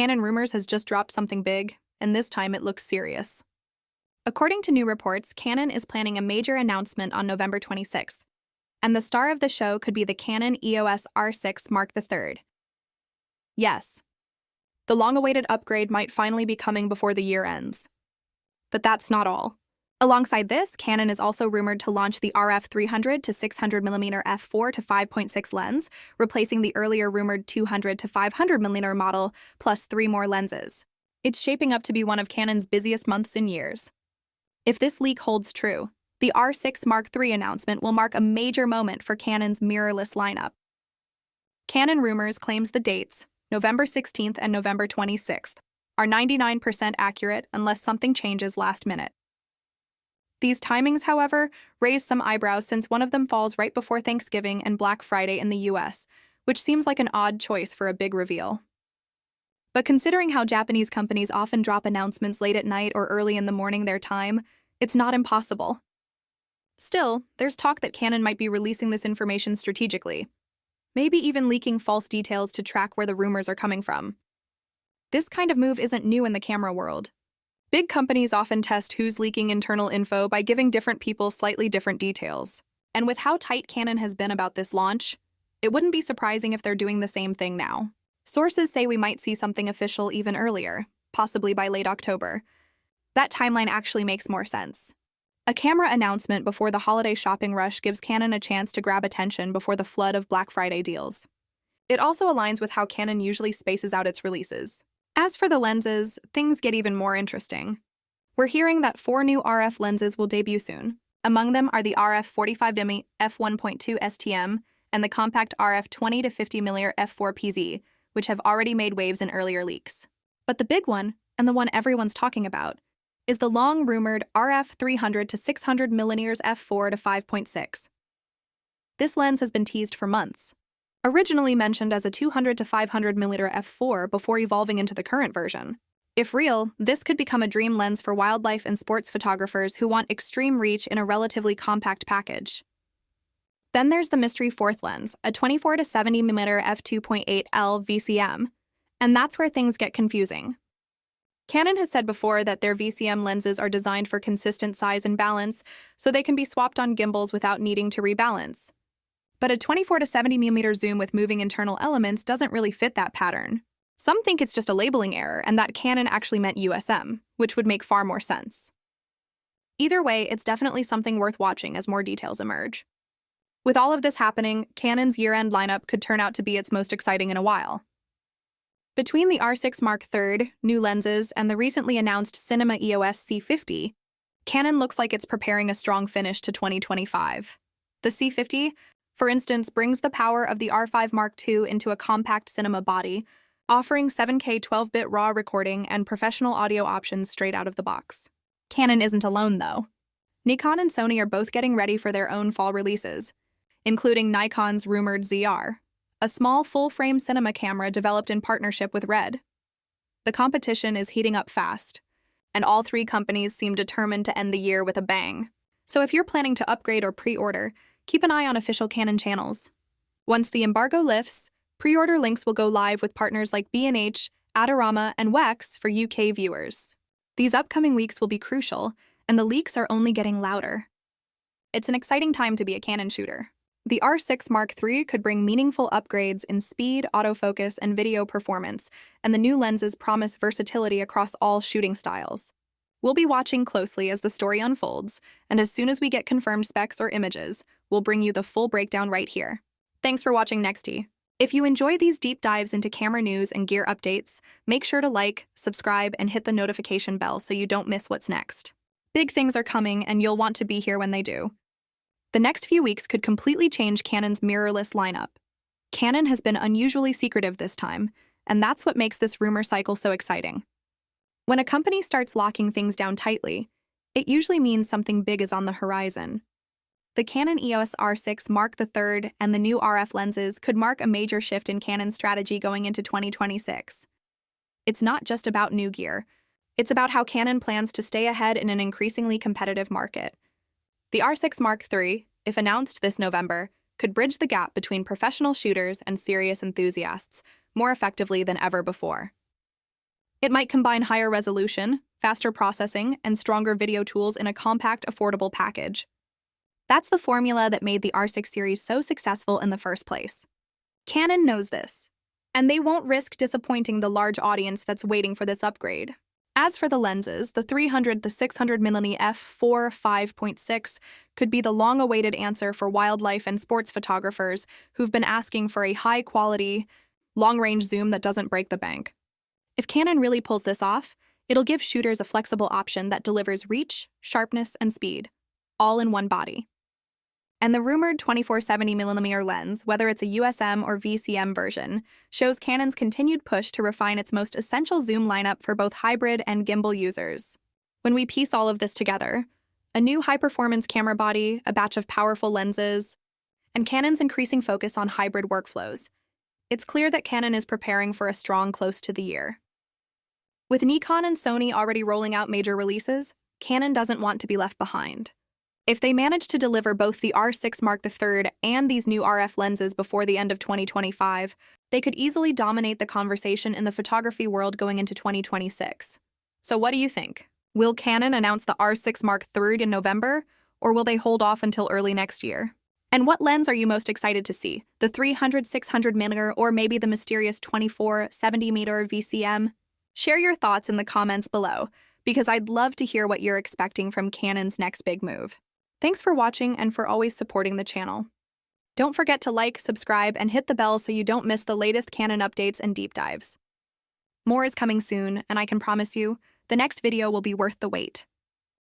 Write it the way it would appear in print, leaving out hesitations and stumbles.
Canon Rumors has just dropped something big, and this time it looks serious. According to new reports, Canon is planning a major announcement on November 26th, and the star of the show could be the Canon EOS R6 Mark III. Yes, the long-awaited upgrade might finally be coming before the year ends. But that's not all. Alongside this, Canon is also rumored to launch the RF 300 to 600mm f4 to 5.6 lens, replacing the earlier rumored 200 to 500mm model, plus 3 more lenses. It's shaping up to be one of Canon's busiest months in years. If this leak holds true, the R6 Mark III announcement will mark a major moment for Canon's mirrorless lineup. Canon Rumors claims the dates, November 16th and November 26th, are 99% accurate unless something changes last minute. These timings, however, raise some eyebrows since one of them falls right before Thanksgiving and Black Friday in the US, which seems like an odd choice for a big reveal. But considering how Japanese companies often drop announcements late at night or early in the morning their time, it's not impossible. Still, there's talk that Canon might be releasing this information strategically, maybe even leaking false details to track where the rumors are coming from. This kind of move isn't new in the camera world. Big companies often test who's leaking internal info by giving different people slightly different details. And with how tight Canon has been about this launch, it wouldn't be surprising if they're doing the same thing now. Sources say we might see something official even earlier, possibly by late October. That timeline actually makes more sense. A camera announcement before the holiday shopping rush gives Canon a chance to grab attention before the flood of Black Friday deals. It also aligns with how Canon usually spaces out its releases. As for the lenses, things get even more interesting. We're hearing that 4 new RF lenses will debut soon. Among them are the RF 45mm f1.2 STM and the compact RF 20 to 50mm f4 PZ, which have already made waves in earlier leaks. But the big one, and the one everyone's talking about, is the long-rumored RF 300 to 600mm f4 to 5.6. This lens has been teased for months. Originally mentioned as a 200 to 500mm f4 before evolving into the current version. If real, this could become a dream lens for wildlife and sports photographers who want extreme reach in a relatively compact package. Then there's the mystery fourth lens, a 24 to 70mm f2.8L VCM, and that's where things get confusing. Canon has said before that their VCM lenses are designed for consistent size and balance, so they can be swapped on gimbals without needing to rebalance. But a 24 to 70mm zoom with moving internal elements doesn't really fit that pattern. Some think it's just a labeling error and that Canon actually meant USM, which would make far more sense. Either way, it's definitely something worth watching as more details emerge. With all of this happening, Canon's year-end lineup could turn out to be its most exciting in a while. Between the R6 Mark III, new lenses, and the recently announced Cinema EOS C50, Canon looks like it's preparing a strong finish to 2025. The C50, for instance, brings the power of the R5 Mark II into a compact cinema body, offering 7K 12-bit RAW recording and professional audio options straight out of the box. Canon isn't alone, though. Nikon and Sony are both getting ready for their own fall releases, including Nikon's rumored ZR, a small full-frame cinema camera developed in partnership with Red. The competition is heating up fast, and all 3 companies seem determined to end the year with a bang. So if you're planning to upgrade or pre-order, keep an eye on official Canon channels. Once the embargo lifts, pre-order links will go live with partners like B&H, Adorama, and Wex for UK viewers. These upcoming weeks will be crucial, and the leaks are only getting louder. It's an exciting time to be a Canon shooter. The R6 Mark III could bring meaningful upgrades in speed, autofocus, and video performance, and the new lenses promise versatility across all shooting styles. We'll be watching closely as the story unfolds, and as soon as we get confirmed specs or images, we'll bring you the full breakdown right here. Thanks for watching Nexty. If you enjoy these deep dives into camera news and gear updates, make sure to like, subscribe, and hit the notification bell so you don't miss what's next. Big things are coming, and you'll want to be here when they do. The next few weeks could completely change Canon's mirrorless lineup. Canon has been unusually secretive this time, and that's what makes this rumor cycle so exciting. When a company starts locking things down tightly, it usually means something big is on the horizon. The Canon EOS R6 Mark III and the new RF lenses could mark a major shift in Canon's strategy going into 2026. It's not just about new gear. It's about how Canon plans to stay ahead in an increasingly competitive market. The R6 Mark III, if announced this November, could bridge the gap between professional shooters and serious enthusiasts more effectively than ever before. It might combine higher resolution, faster processing, and stronger video tools in a compact, affordable package. That's the formula that made the R6 series so successful in the first place. Canon knows this, and they won't risk disappointing the large audience that's waiting for this upgrade. As for the lenses, the 300 to 600mm f4 5.6 could be the long-awaited answer for wildlife and sports photographers who've been asking for a high-quality, long-range zoom that doesn't break the bank. If Canon really pulls this off, it'll give shooters a flexible option that delivers reach, sharpness, and speed, all in one body. And the rumored 24-70mm lens, whether it's a USM or VCM version, shows Canon's continued push to refine its most essential zoom lineup for both hybrid and gimbal users. When we piece all of this together, a new high-performance camera body, a batch of powerful lenses, and Canon's increasing focus on hybrid workflows, it's clear that Canon is preparing for a strong close to the year. With Nikon and Sony already rolling out major releases, Canon doesn't want to be left behind. If they manage to deliver both the R6 Mark III and these new RF lenses before the end of 2025, they could easily dominate the conversation in the photography world going into 2026. So what do you think? Will Canon announce the R6 Mark III in November, or will they hold off until early next year? And what lens are you most excited to see? The 300-600mm or maybe the mysterious 24-70mm VCM? Share your thoughts in the comments below, because I'd love to hear what you're expecting from Canon's next big move. Thanks for watching and for always supporting the channel. Don't forget to like, subscribe, and hit the bell so you don't miss the latest Canon updates and deep dives. More is coming soon, and I can promise you, the next video will be worth the wait.